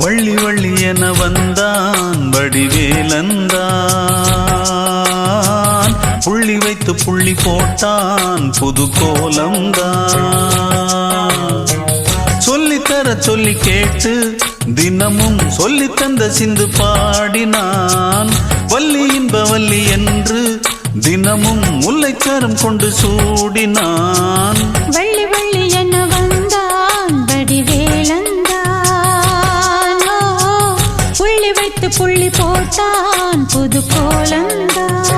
வள்ளி வள்ளி என வந்தான் வடிவேலந்தான், புள்ளி வைத்து புள்ளி போட்டான் புது கோலம்தான். சொல்லித்தர சொல்லி கேட்டு தினமும் சொல்லி தந்த சிந்து பாடினான், வள்ளி இன்ப வள்ளி என்று தினமும் முல்லைச்சரம் கொண்டு சூடினான். வள்ளி வள்ளி என வந்தான் வடிவேலந்தான், புள்ளி வைத்து புள்ளி போட்டான் புது கோலந்தான்.